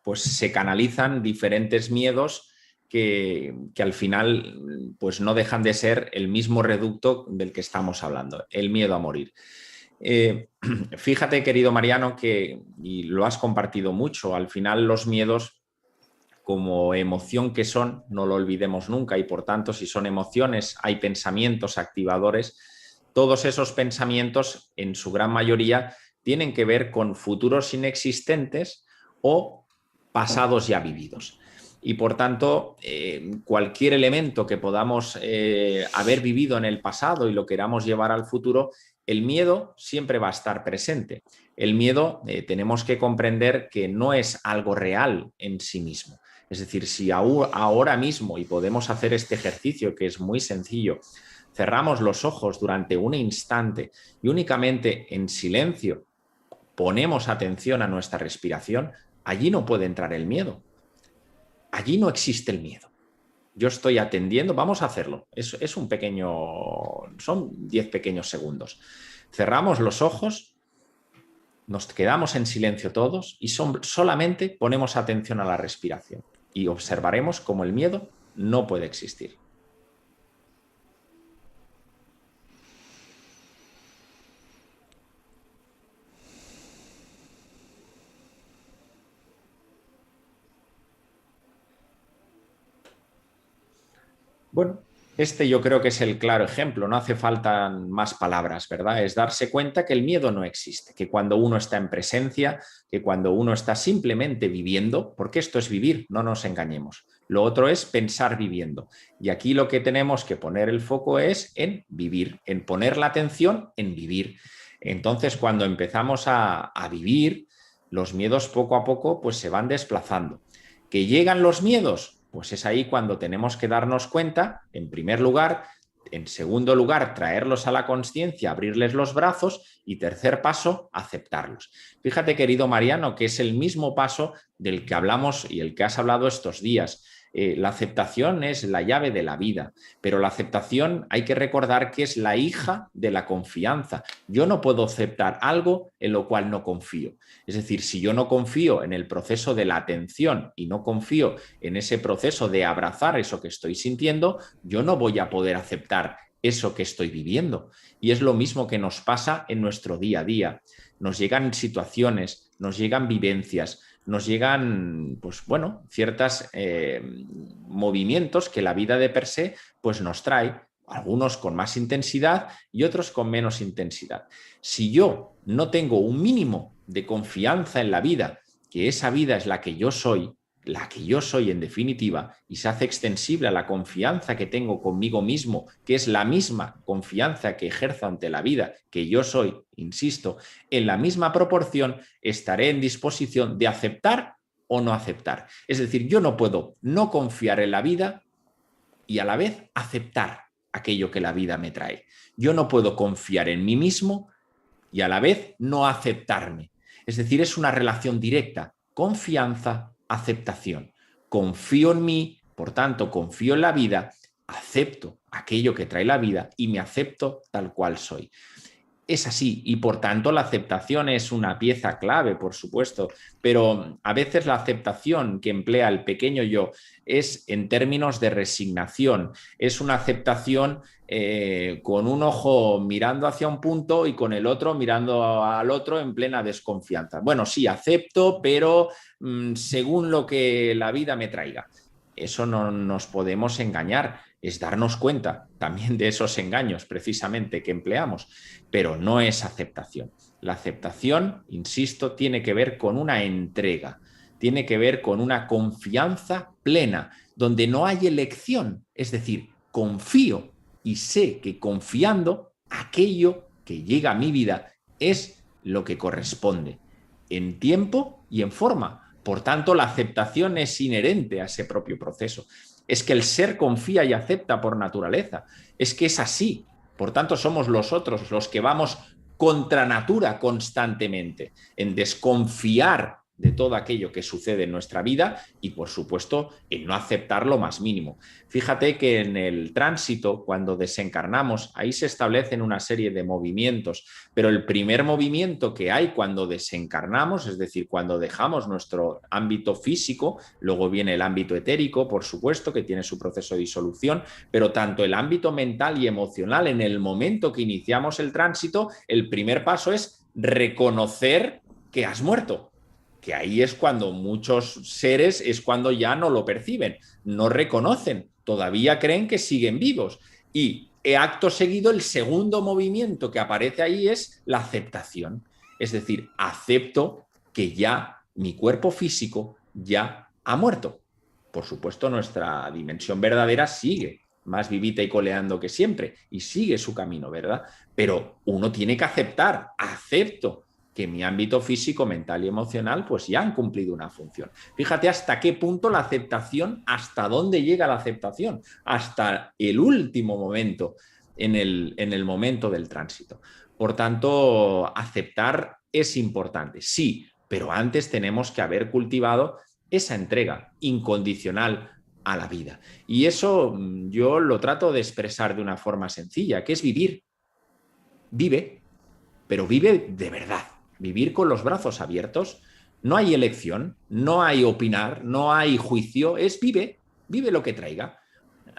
pues se canalizan diferentes miedos que al final pues no dejan de ser el mismo reducto del que estamos hablando, el miedo a morir. Fíjate, querido Mariano, y lo has compartido mucho, al final los miedos, como emoción que son, no lo olvidemos nunca, y por tanto, si son emociones, hay pensamientos activadores. Todos esos pensamientos, en su gran mayoría, tienen que ver con futuros inexistentes o pasados ya vividos. Y por tanto, cualquier elemento que podamos haber vivido en el pasado y lo queramos llevar al futuro, el miedo siempre va a estar presente. El miedo tenemos que comprender que no es algo real en sí mismo. Es decir, si ahora mismo, y podemos hacer este ejercicio que es muy sencillo, cerramos los ojos durante un instante y únicamente en silencio ponemos atención a nuestra respiración, allí no puede entrar el miedo. Allí no existe el miedo. Yo estoy atendiendo, vamos a hacerlo. Es un pequeño, son 10 pequeños segundos. Cerramos los ojos, nos quedamos en silencio todos y solamente ponemos atención a la respiración. Y observaremos cómo el miedo no puede existir. Bueno, este yo creo que es el claro ejemplo, no hace falta más palabras, ¿verdad? Es darse cuenta que el miedo no existe, que cuando uno está en presencia, que cuando uno está simplemente viviendo, porque esto es vivir, no nos engañemos. Lo otro es pensar viviendo. Y aquí lo que tenemos que poner el foco es en vivir, en poner la atención en vivir. Entonces, cuando empezamos a vivir, los miedos poco a poco pues se van desplazando. ¿Que llegan los miedos? Pues es ahí cuando tenemos que darnos cuenta, en primer lugar, en segundo lugar, traerlos a la consciencia, abrirles los brazos y tercer paso, aceptarlos. Fíjate, querido Mariano, que es el mismo paso del que hablamos y el que has hablado estos días. La aceptación es la llave de la vida, pero la aceptación hay que recordar que es la hija de la confianza. Yo no puedo aceptar algo en lo cual no confío. Es decir, si yo no confío en el proceso de la atención y no confío en ese proceso de abrazar eso que estoy sintiendo, yo no voy a poder aceptar eso que estoy viviendo. Y es lo mismo que nos pasa en nuestro día a día. Nos llegan situaciones, nos llegan vivencias, nos llegan, pues bueno, ciertos movimientos que la vida de per se pues nos trae, algunos con más intensidad y otros con menos intensidad. Si yo no tengo un mínimo de confianza en la vida, que esa vida es la que yo soy en definitiva, y se hace extensible a la confianza que tengo conmigo mismo, que es la misma confianza que ejerzo ante la vida, que yo soy, insisto, en la misma proporción, estaré en disposición de aceptar o no aceptar. Es decir, yo no puedo no confiar en la vida y a la vez aceptar aquello que la vida me trae. Yo no puedo confiar en mí mismo y a la vez no aceptarme. Es decir, es una relación directa, confianza, aceptación. Confío en mí, por tanto, confío en la vida, acepto aquello que trae la vida y me acepto tal cual soy. Es así y por tanto la aceptación es una pieza clave, por supuesto, pero a veces la aceptación que emplea el pequeño yo es en términos de resignación, es una aceptación con un ojo mirando hacia un punto y con el otro mirando al otro en plena desconfianza. Bueno, sí, acepto, pero según lo que la vida me traiga. Eso no nos podemos engañar, es darnos cuenta también de esos engaños precisamente que empleamos, pero no es aceptación. La aceptación, insisto, tiene que ver con una entrega, tiene que ver con una confianza plena, donde no hay elección, es decir, confío y sé que confiando aquello que llega a mi vida es lo que corresponde, en tiempo y en forma. Por tanto, la aceptación es inherente a ese propio proceso. Es que el ser confía y acepta por naturaleza. Es que es así. Por tanto, somos los otros los que vamos contra natura constantemente, en desconfiar de todo aquello que sucede en nuestra vida y, por supuesto, en no aceptar lo más mínimo. Fíjate que en el tránsito, cuando desencarnamos, ahí se establecen una serie de movimientos, pero el primer movimiento que hay cuando desencarnamos, es decir, cuando dejamos nuestro ámbito físico, luego viene el ámbito etérico, por supuesto, que tiene su proceso de disolución, pero tanto el ámbito mental y emocional, en el momento que iniciamos el tránsito, el primer paso es reconocer que has muerto. Que ahí es cuando muchos seres es cuando ya no lo perciben, no reconocen, todavía creen que siguen vivos. Y acto seguido, el segundo movimiento que aparece ahí es la aceptación. Es decir, acepto que ya mi cuerpo físico ya ha muerto. Por supuesto, nuestra dimensión verdadera sigue, más vivita y coleando que siempre, y sigue su camino, ¿verdad? Pero uno tiene que aceptar, acepto que mi ámbito físico, mental y emocional pues ya han cumplido una función. Fíjate hasta qué punto la aceptación, hasta dónde llega la aceptación, hasta el último momento en el momento del tránsito. Por tanto, aceptar es importante, sí, pero antes tenemos que haber cultivado esa entrega incondicional a la vida. Y eso yo lo trato de expresar de una forma sencilla, que es vivir. Vive, pero vive de verdad. Vivir con los brazos abiertos, no hay elección, no hay opinar, no hay juicio, es vive lo que traiga.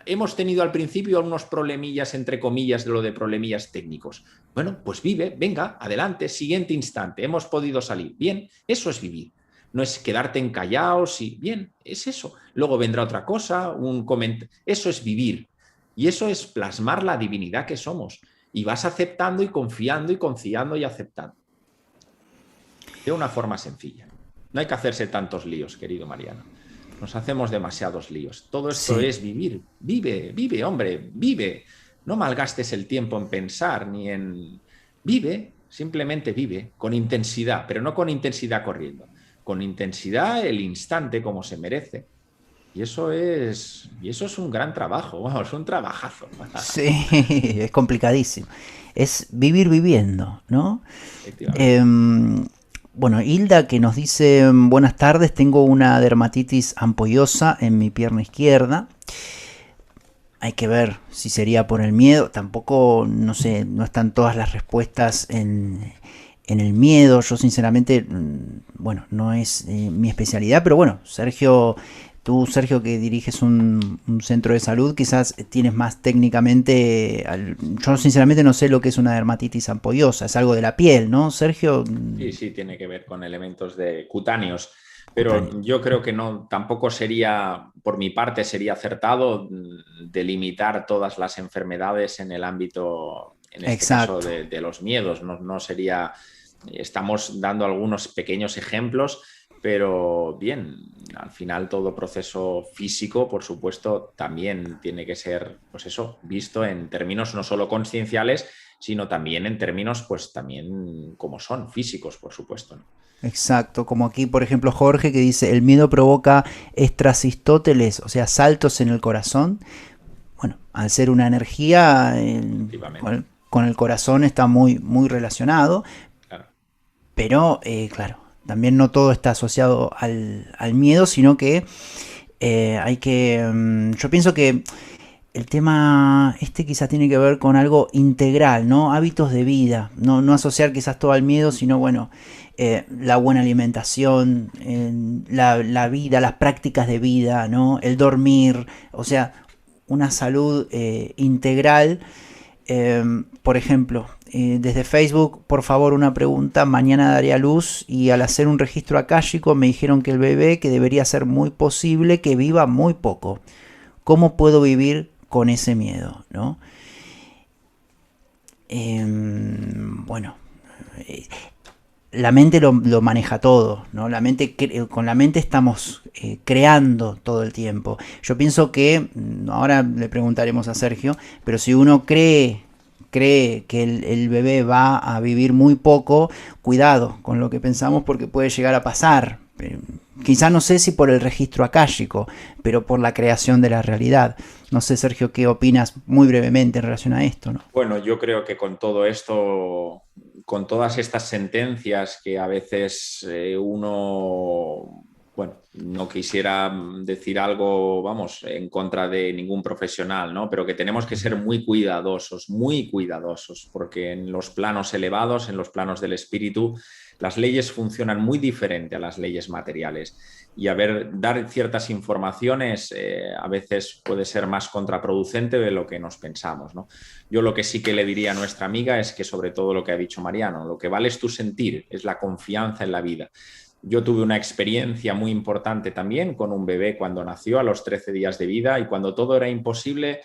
Hemos tenido al principio algunos problemillas, entre comillas, de lo de problemillas técnicos. Bueno, pues vive, venga, adelante, siguiente instante, hemos podido salir. Bien, eso es vivir. No es quedarte encallados y bien, es eso. Luego vendrá otra cosa, un comentario. Eso es vivir. Y eso es plasmar la divinidad que somos. Y vas aceptando y confiando y aceptando. De una forma sencilla. No hay que hacerse tantos líos, querido Mariano. Nos hacemos demasiados líos. Todo esto es vivir. Vive, hombre, vive. No malgastes el tiempo en pensar ni en... Vive, simplemente vive, con intensidad, pero no con intensidad corriendo. Con intensidad el instante como se merece. Y eso es un gran trabajo, vamos, un trabajazo. Sí, es complicadísimo. Es vivir viviendo, ¿no? Bueno, Hilda que nos dice, buenas tardes, tengo una dermatitis ampollosa en mi pierna izquierda. Hay que ver si sería por el miedo. Tampoco, no sé, no están todas las respuestas en el miedo. Yo sinceramente, bueno, no es mi especialidad, pero bueno, Sergio, tú Sergio que diriges un centro de salud, quizás tienes más técnicamente, yo sinceramente no sé lo que es una dermatitis ampollosa, es algo de la piel, ¿no, Sergio? Sí, sí, tiene que ver con elementos de cutáneos, Cutáneo. pero yo creo que no, tampoco sería, por mi parte, sería acertado delimitar todas las enfermedades en el ámbito, en este caso, Exacto. de los miedos. No, no sería, estamos dando algunos pequeños ejemplos, pero bien, al final todo proceso físico, por supuesto, también tiene que ser, pues eso, visto en términos no solo conscienciales, sino también en términos, pues también como son, físicos, por supuesto, ¿no? Exacto, como aquí por ejemplo Jorge que dice, el miedo provoca estrasistóteles, o sea, saltos en el corazón. Bueno, al ser una energía, Efectivamente, con el corazón está muy, muy relacionado, claro. pero claro, también no todo está asociado al miedo, sino que hay que, yo pienso que el tema este quizás tiene que ver con algo integral, ¿no? Hábitos de vida, no asociar quizás todo al miedo, sino bueno, la buena alimentación, la vida, las prácticas de vida, ¿no? El dormir, o sea, una salud integral. Por ejemplo, desde Facebook, por favor, una pregunta. Mañana daré a luz y al hacer un registro akáshico me dijeron que el bebé, que debería ser muy posible que viva muy poco. ¿Cómo puedo vivir con ese miedo? ¿No? Bueno, eh, la mente lo maneja todo, ¿no? Con la mente estamos creando todo el tiempo. Yo pienso que, ahora le preguntaremos a Sergio, pero si uno cree que el bebé va a vivir muy poco, cuidado con lo que pensamos porque puede llegar a pasar. Quizá no sé si por el registro akáshico, pero por la creación de la realidad. No sé, Sergio, qué opinas muy brevemente en relación a esto, ¿no? Bueno, yo creo que con todo esto, con todas estas sentencias que a veces uno, bueno, no quisiera decir algo, vamos, en contra de ningún profesional, ¿no? Pero que tenemos que ser muy cuidadosos, porque en los planos elevados, en los planos del espíritu, las leyes funcionan muy diferente a las leyes materiales. Y dar ciertas informaciones a veces puede ser más contraproducente de lo que nos pensamos, ¿no? Yo lo que sí que le diría a nuestra amiga es que sobre todo lo que ha dicho Mariano, lo que vale es tu sentir, es la confianza en la vida. Yo tuve una experiencia muy importante también con un bebé cuando nació a los 13 días de vida y cuando todo era imposible,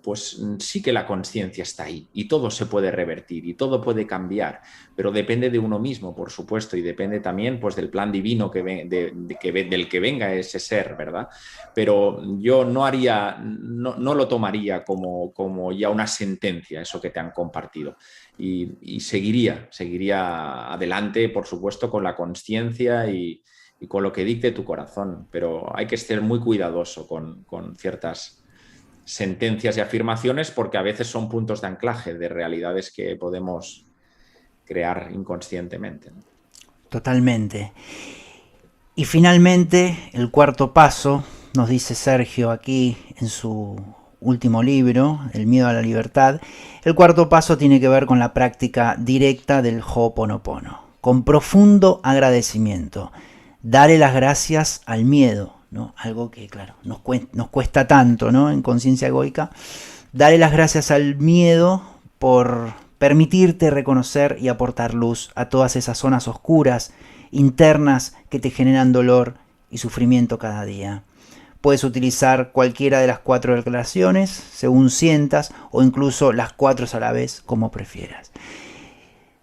pues sí que la conciencia está ahí y todo se puede revertir y todo puede cambiar, pero depende de uno mismo, por supuesto, y depende también pues, del plan divino del que venga ese ser, ¿verdad? Pero yo no haría, no lo tomaría como ya una sentencia, eso que te han compartido. Y seguiría adelante, por supuesto, con la consciencia y con lo que dicte tu corazón, pero hay que ser muy cuidadoso con ciertas sentencias y afirmaciones porque a veces son puntos de anclaje de realidades que podemos crear inconscientemente, ¿no? Totalmente. Y finalmente, el cuarto paso, nos dice Sergio aquí en su último libro, El miedo a la libertad, el cuarto paso tiene que ver con la práctica directa del Ho'oponopono, con profundo agradecimiento. Dale las gracias al miedo, ¿no? Algo que, claro, nos cuesta tanto, ¿no? En conciencia egoica. Dale las gracias al miedo por permitirte reconocer y aportar luz a todas esas zonas oscuras, internas, que te generan dolor y sufrimiento cada día. Puedes utilizar cualquiera de las 4 declaraciones, según sientas, o incluso las 4 a la vez, como prefieras.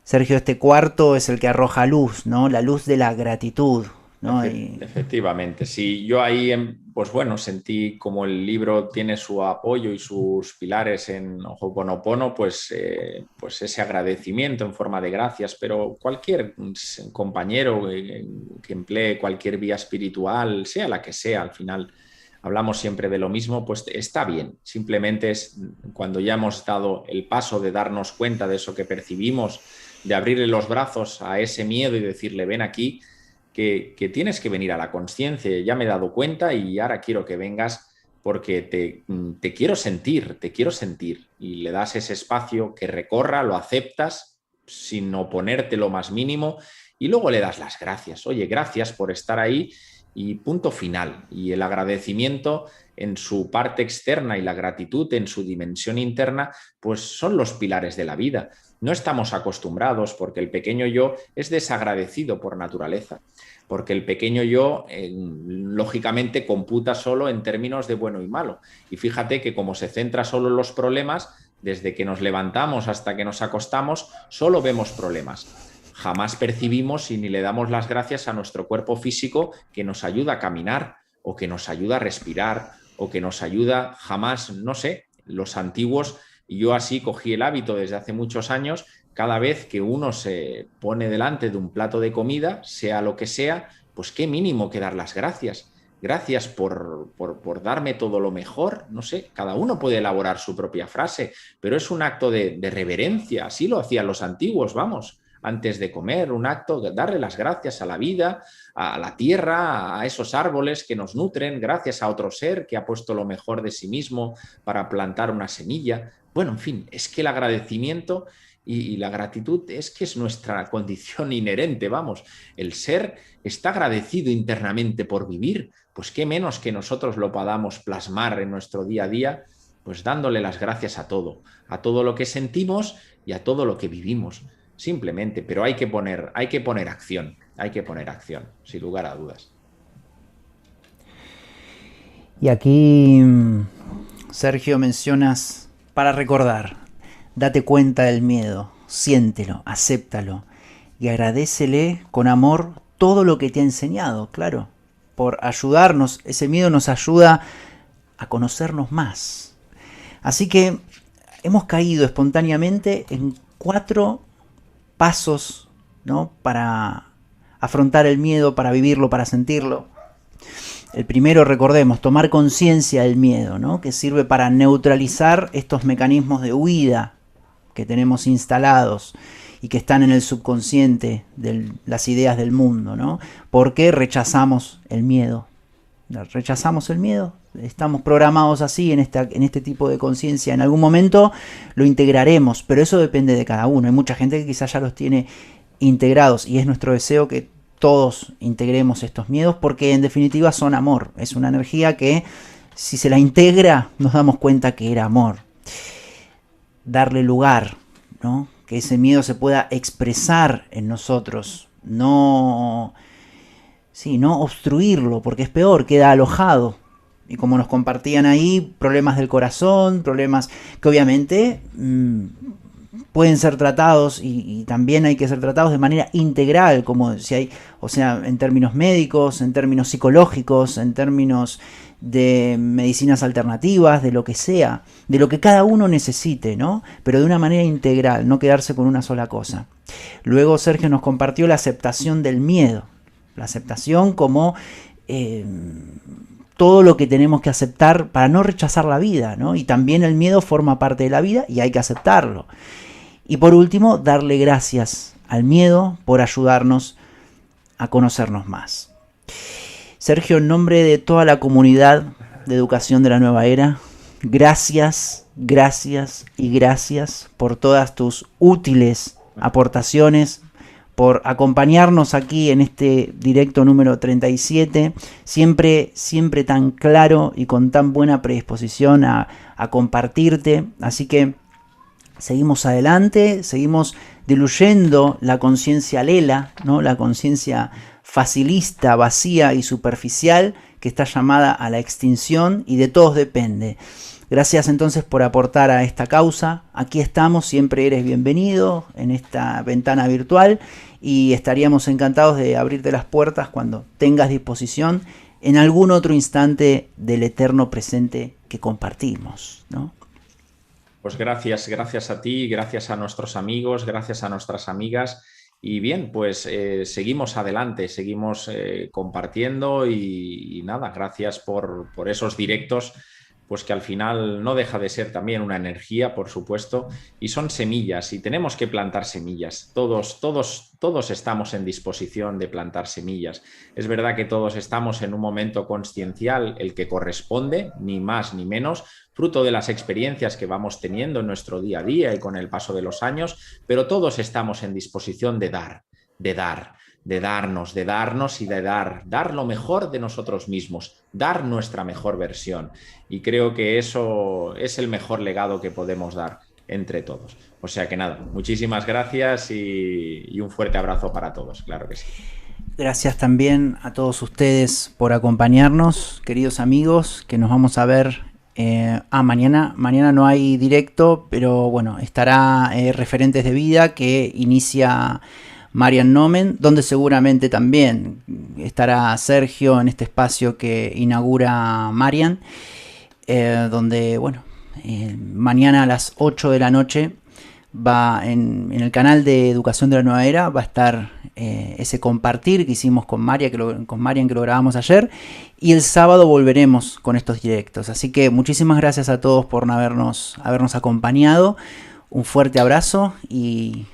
Sergio, este cuarto es el que arroja luz, ¿no? La luz de la gratitud, ¿no? Efectivamente, sí, yo ahí, pues bueno, sentí como el libro tiene su apoyo y sus pilares en Ho'oponopono, pues ese agradecimiento en forma de gracias, pero cualquier compañero que emplee cualquier vía espiritual, sea la que sea, al final hablamos siempre de lo mismo, pues está bien, simplemente es cuando ya hemos dado el paso de darnos cuenta de eso que percibimos, de abrirle los brazos a ese miedo y decirle, ven aquí, que tienes que venir a la consciencia, ya me he dado cuenta y ahora quiero que vengas porque te quiero sentir, te quiero sentir. Y le das ese espacio que recorra, lo aceptas sin oponerte lo más mínimo y luego le das las gracias. Oye, gracias por estar ahí y punto final. Y el agradecimiento en su parte externa y la gratitud en su dimensión interna, pues son los pilares de la vida. No estamos acostumbrados porque el pequeño yo es desagradecido por naturaleza, porque el pequeño yo lógicamente computa solo en términos de bueno y malo. Y fíjate que como se centra solo en los problemas, desde que nos levantamos hasta que nos acostamos, solo vemos problemas. Jamás percibimos y ni le damos las gracias a nuestro cuerpo físico que nos ayuda a caminar o que nos ayuda a respirar o que nos ayuda, jamás, no sé, los antiguos, y yo así cogí el hábito desde hace muchos años, cada vez que uno se pone delante de un plato de comida, sea lo que sea, pues qué mínimo que dar las gracias. Gracias por darme todo lo mejor, no sé, cada uno puede elaborar su propia frase, pero es un acto de reverencia, así lo hacían los antiguos, vamos, antes de comer, un acto de darle las gracias a la vida, a la tierra, a esos árboles que nos nutren, gracias a otro ser que ha puesto lo mejor de sí mismo para plantar una semilla. Bueno, en fin, es que el agradecimiento y la gratitud es que es nuestra condición inherente, vamos. El ser está agradecido internamente por vivir, pues qué menos que nosotros lo podamos plasmar en nuestro día a día, pues dándole las gracias a todo lo que sentimos y a todo lo que vivimos. Simplemente, pero hay que poner acción, sin lugar a dudas. Y aquí, Sergio, mencionas para recordar, date cuenta del miedo, siéntelo, acéptalo y agradécele con amor todo lo que te ha enseñado, claro, por ayudarnos. Ese miedo nos ayuda a conocernos más. Así que hemos caído espontáneamente en 4 pasos, ¿no?, para afrontar el miedo, para vivirlo, para sentirlo. El primero, recordemos, tomar conciencia del miedo, ¿no?, que sirve para neutralizar estos mecanismos de huida que tenemos instalados y que están en el subconsciente de las ideas del mundo, ¿no? ¿Por qué rechazamos el miedo? ¿Rechazamos el miedo? Estamos programados así en este tipo de conciencia. En algún momento lo integraremos, pero eso depende de cada uno. Hay mucha gente que quizás ya los tiene integrados y es nuestro deseo que todos integremos estos miedos porque en definitiva son amor. Es una energía que si se la integra nos damos cuenta que era amor. Darle lugar, ¿no?, que ese miedo se pueda expresar en nosotros, no obstruirlo, porque es peor, queda alojado. Y como nos compartían ahí, problemas del corazón, problemas que obviamente pueden ser tratados y también hay que ser tratados de manera integral, como si hay, o sea, en términos médicos, en términos psicológicos, en términos de medicinas alternativas, de lo que sea, de lo que cada uno necesite, ¿no? Pero de una manera integral, no quedarse con una sola cosa. Luego Sergio nos compartió la aceptación del miedo, la aceptación como todo lo que tenemos que aceptar para no rechazar la vida, ¿no? Y también el miedo forma parte de la vida y hay que aceptarlo. Y por último, darle gracias al miedo por ayudarnos a conocernos más. Sergio, en nombre de toda la comunidad de educación de la nueva era, gracias, gracias y gracias por todas tus útiles aportaciones, por acompañarnos aquí en este directo número 37, siempre tan claro y con tan buena predisposición a compartirte. Así que seguimos adelante, seguimos diluyendo la conciencia lela, ¿no?, la conciencia facilista, vacía y superficial que está llamada a la extinción y de todos depende. Gracias entonces por aportar a esta causa. Aquí estamos, siempre eres bienvenido en esta ventana virtual y estaríamos encantados de abrirte las puertas cuando tengas disposición en algún otro instante del eterno presente que compartimos, ¿no? Pues gracias a ti, gracias a nuestros amigos, gracias a nuestras amigas. Y bien, pues seguimos adelante, seguimos compartiendo y nada, gracias por esos directos pues que al final no deja de ser también una energía, por supuesto, y son semillas, y tenemos que plantar semillas. Todos estamos en disposición de plantar semillas. Es verdad que todos estamos en un momento consciencial, el que corresponde, ni más ni menos, fruto de las experiencias que vamos teniendo en nuestro día a día y con el paso de los años, pero todos estamos en disposición de dar, de darnos y de dar lo mejor de nosotros mismos, dar nuestra mejor versión. Y creo que eso es el mejor legado que podemos dar entre todos. O sea que nada, muchísimas gracias y un fuerte abrazo para todos, claro que sí. Gracias también a todos ustedes por acompañarnos, queridos amigos, que nos vamos a ver mañana. Mañana no hay directo, pero bueno, estará Referentes de Vida, que inicia Marian Nomen, donde seguramente también estará Sergio en este espacio que inaugura Marian, donde, bueno, mañana a las 8 de la noche va en el canal de Educación de la Nueva Era, va a estar ese compartir que hicimos con Marian, que lo grabamos ayer, y el sábado volveremos con estos directos. Así que muchísimas gracias a todos por habernos acompañado. Un fuerte abrazo y